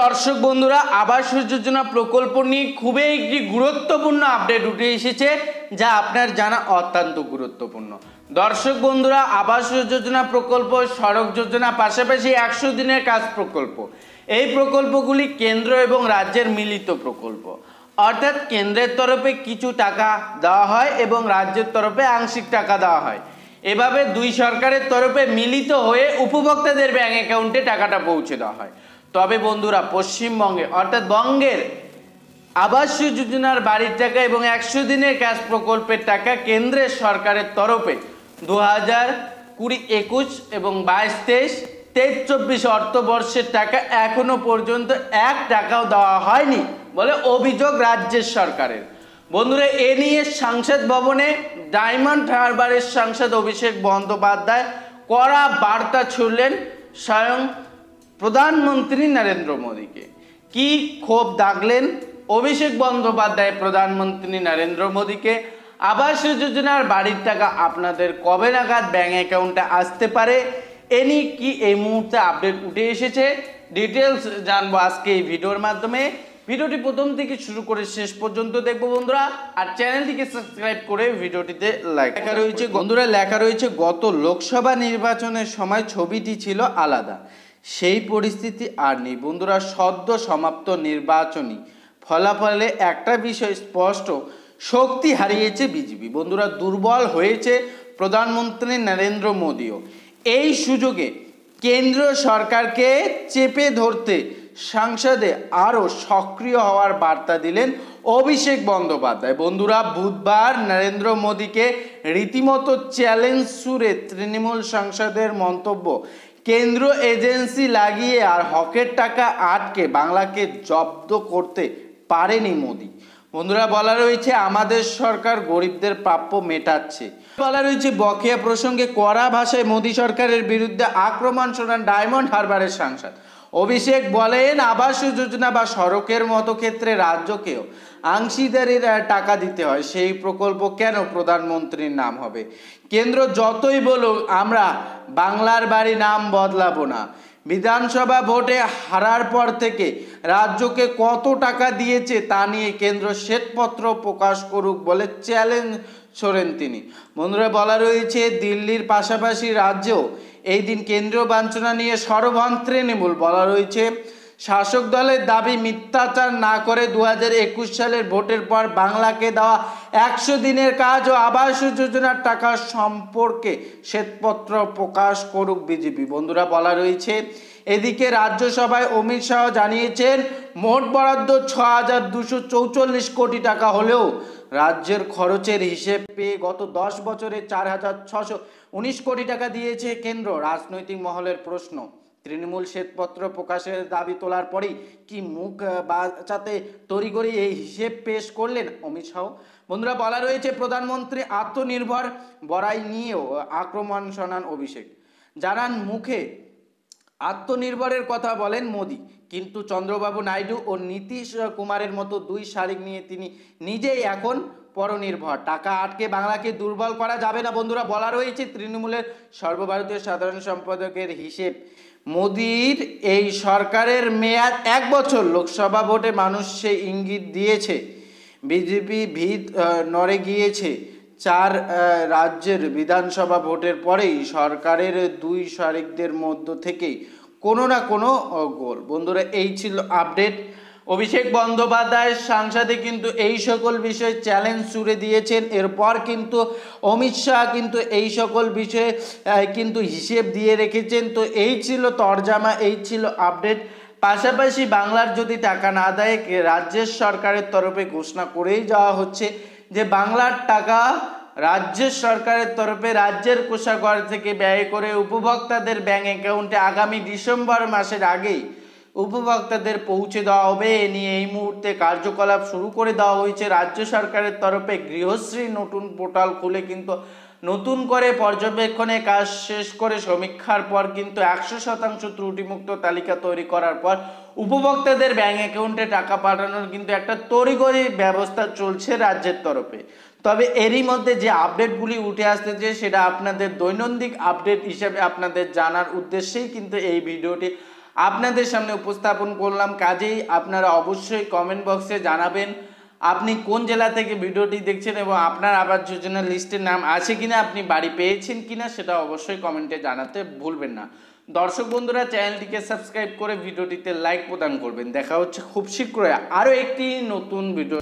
দর্শক বন্ধুরা, আবাস যোজনা প্রকল্প নিয়ে খুবই একটি গুরুত্বপূর্ণ আপডেট উঠে এসেছে, যা আপনার জানা অত্যন্ত গুরুত্বপূর্ণ। দর্শক বন্ধুরা, আবাস যোজনা প্রকল্প, সড়ক যোজনা, পাশাপাশি 100 দিনের কাজ প্রকল্প, এই প্রকল্পগুলি কেন্দ্র এবং রাজ্যের মিলিত প্রকল্প। অর্থাৎ কেন্দ্রের তরফে কিছু টাকা দেওয়া হয় এবং রাজ্যের তরফে আংশিক টাকা দেওয়া হয়। এভাবে দুই সরকারের তরফে মিলিত হয়ে উপভোক্তাদের ব্যাংক অ্যাকাউন্টে টাকাটা পৌঁছে দেওয়া হয়। তবে বন্ধুরা, পশ্চিমবঙ্গে অর্থাৎ বঙ্গের আবাস যোজনার বাড়ির টাকা এবং 100 দিনের কাজ প্রকল্পের টাকা কেন্দ্রের সরকারের তরফে 2020-21 এবং 22-23, 23-24 অর্থবর্ষের টাকা এখনো পর্যন্ত 1 টাকাও দেওয়া হয়নি বলে অভিযোগ রাজ্যের সরকারের। বন্ধুরা, এ নিয়ে সংসদ ভবনে ডায়মন্ড হারবারের সাংসদ অভিষেক বন্দ্যোপাধ্যায় কড়া বার্তা ছুড়লেন স্বয়ং প্রধানমন্ত্রী নরেন্দ্র মোদীকে। কি ক্ষোভ দাগলেন অভিষেক বন্দ্যোপাধ্যায় প্রধানমন্ত্রী নরেন্দ্র মোদীকে? আবাস যোজনার বাড়ির টাকা আপনাদের কবে নাগাদ ব্যাংক অ্যাকাউন্টে আসতে পারে, এ নিয়ে কি এই মুহূর্তে আপডেট উঠে এসেছে, ডিটেলস জানবো আজকে এই ভিডিওর মাধ্যমে। ভিডিওটি প্রথম থেকে শুরু করে শেষ পর্যন্ত দেখবো বন্ধুরা, আর চ্যানেলটিকে সাবস্ক্রাইব করে ভিডিওটিতে লাইক। লেখা রয়েছে বন্ধুরা, লেখা রয়েছে গত লোকসভা নির্বাচনের সময় ছবিটি ছিল আলাদা, সেই পরিস্থিতি আর নেই। বন্ধুরা, সদ্য সমাপ্ত নির্বাচনী ফলাফলে একটা বিষয় স্পষ্ট, শক্তি হারিয়েছে বিজেপি। বন্ধুরা, দুর্বল হয়েছে প্রধানমন্ত্রী নরেন্দ্র মোদীও। এই সুযোগে কেন্দ্রীয় সরকারকে চেপে ধরতে সংসদে আরও সক্রিয় হওয়ার বার্তা দিলেন অভিষেক বন্দ্যোপাধ্যায়। বন্ধুরা, বুধবার নরেন্দ্র মোদীকে রীতিমতো চ্যালেঞ্জ সুরে তৃণমূল সাংসদের মন্তব্য, কেন্দ্র এজেন্সি লাগিয়ে আর হকের টাকা আটকে বাংলাকে জব্দ করতে পারেনি মোদী। বন্ধুরা, বলা রয়েছে আমাদের সরকার গরিবদের প্রাপ্য মেটাচ্ছে। বলা রয়েছে বকেয়া প্রসঙ্গে কড়া ভাষায় মোদী সরকারের বিরুদ্ধে আক্রমণ শোনান ডায়মন্ড হারবারের সাংসদ অভিষেক। বলেন, আবাস যোজনা বা সড়কের মতো ক্ষেত্রে রাজ্যকেও অংশীদারির টাকা দিতে হয়, সেই প্রকল্প কেন প্রধানমন্ত্রীর নাম হবে? কেন্দ্র যতই বলুক আমরা বাংলার বাড়ি নাম বদলাবো না। বিধানসভা ভোটে হারার পর থেকে রাজ্যকে কত টাকা দিয়েছে তা নিয়ে কেন্দ্র শ্বেতপত্র প্রকাশ করুক বলে চ্যালেঞ্জ ছোড়েন তিনি। বন্ধুরা, বলা রয়েছে দিল্লির পাশাপাশি রাজ্যেও এই দিন কেন্দ্রীয় বঞ্চনা নিয়ে সরব তৃণমূল। বলা রয়েছে শাসক দলের দাবি মিথ্যাচার না করে 2021 সালের ভোটের পর বাংলাকে দেওয়া 100 দিনের কাজ ও আবাস যোজনার টাকা সম্পর্কে শ্বেতপত্র প্রকাশ করুক বিজেপি। বন্ধুরা, বলা রয়েছে এদিকে রাজ্যসভায় অমিত শাহ জানিয়েছেন মোট বরাদ্দ 6244 কোটি টাকা হলেও রাজ্যের খরচের হিসেব পেয়ে গত 10 বছরে 4619 কোটি টাকা দিয়েছে কেন্দ্র। রাজনৈতিক মহলের প্রশ্ন, তৃণমূল শ্বেতপত্র প্রকাশের দাবি তোলার পরেই কি মুখ বাঁচাতে তড়িঘড়ি এই হিসেব পেশ করলেন অমিত শাহ? বন্ধুরা, বলা রয়েছে প্রধানমন্ত্রী আত্মনির্ভর বড়াই নিয়েও আক্রমণ শোনান অভিষেক। জানান মুখে আত্মনির্ভরের কথা বলেন মোদী, কিন্তু চন্দ্রবাবু নাইডু ও নীতিশ কুমারের মতো দুই শালিক নিয়ে তিনি নিজেই এখন পরনির্ভর। টাকা আটকে বাংলাকে দুর্বল করা যাবে না। বন্ধুরা, বলা রয়েছে তৃণমূলের সর্বভারতীয় সাধারণ সম্পাদকের হিসেব, মোদীর এই সরকারের মেয়াদ 1 বছর। লোকসভা ভোটে মানুষ সে ইঙ্গিত দিয়েছে, বিজেপি ভিত নড়ে গিয়েছে। 4 রাজ্যের বিধানসভা ভোটের পরেই সরকারের দুই শারিকদের মধ্য থেকেই কোনো না কোনো গোল। বন্ধুরা, এই ছিল আপডেট। অভিষেক বন্দ্যোপাধ্যায়ের সাংসদে কিন্তু এই সকল বিষয়ে চ্যালেঞ্জ ছুড়ে দিয়েছেন। এরপর কিন্তু অমিত শাহ কিন্তু এই সকল বিষয়ে কিন্তু হিসেব দিয়ে রেখেছেন। তো এই ছিল তরজামা, এই ছিল আপডেট। পাশাপাশি বাংলার যদি টাকা না দেয়, রাজ্যের সরকারের তরফে ঘোষণা করেই যাওয়া হচ্ছে যে বাংলার টাকা রাজ্যের সরকারের তরফে রাজ্যের কোষাগার থেকে ব্যয় করে উপভোক্তাদের ব্যাংক অ্যাকাউন্টে আগামী ডিসেম্বর মাসের আগেই উপভোক্তাদের পৌঁছে দেওয়া হবে। এ নিয়ে এই মুহূর্তে কার্যকলাপ শুরু করে দেওয়া হয়েছে রাজ্য সরকারের তরফে। গৃহশ্রী নতুন পোর্টাল খুলে কিন্তু নতুন করে পর্যবেক্ষণে কাজ শেষ করে সমীক্ষার পর কিন্তু 100% ত্রুটিমুক্ত তালিকা তৈরি করার পর উপভোক্তাদের ব্যাংক অ্যাকাউন্টে টাকা পাঠানোর কিন্তু একটা তড়িঘড়ি ব্যবস্থা চলছে রাজ্যের তরফে। তবে এরই মধ্যে যে আপডেটগুলি উঠে আসতেছে সেটা আপনাদের দৈনন্দিন আপডেট হিসেবে আপনাদের জানার উদ্দেশ্যেই কিন্তু এই ভিডিওটি আপনাদের সামনে উপস্থাপন করলাম। কাজেই আপনারা অবশ্যই কমেন্ট বক্সে জানাবেন আপনি কোন জেলা থেকে ভিডিওটি দেখছেন এবং আপনার আবাস যোজনার লিস্টের নাম আছে কিনা, আপনি বাড়ি পেয়েছেন কিনা, সেটা অবশ্যই কমেন্টে জানাতে ভুলবেন না। দর্শক বন্ধুরা, চ্যানেলটিকে সাবস্ক্রাইব করে ভিডিওটিতে লাইক প্রদান করবেন। দেখা হচ্ছে খুব শীঘ্রই আরও একটি নতুন ভিডিও।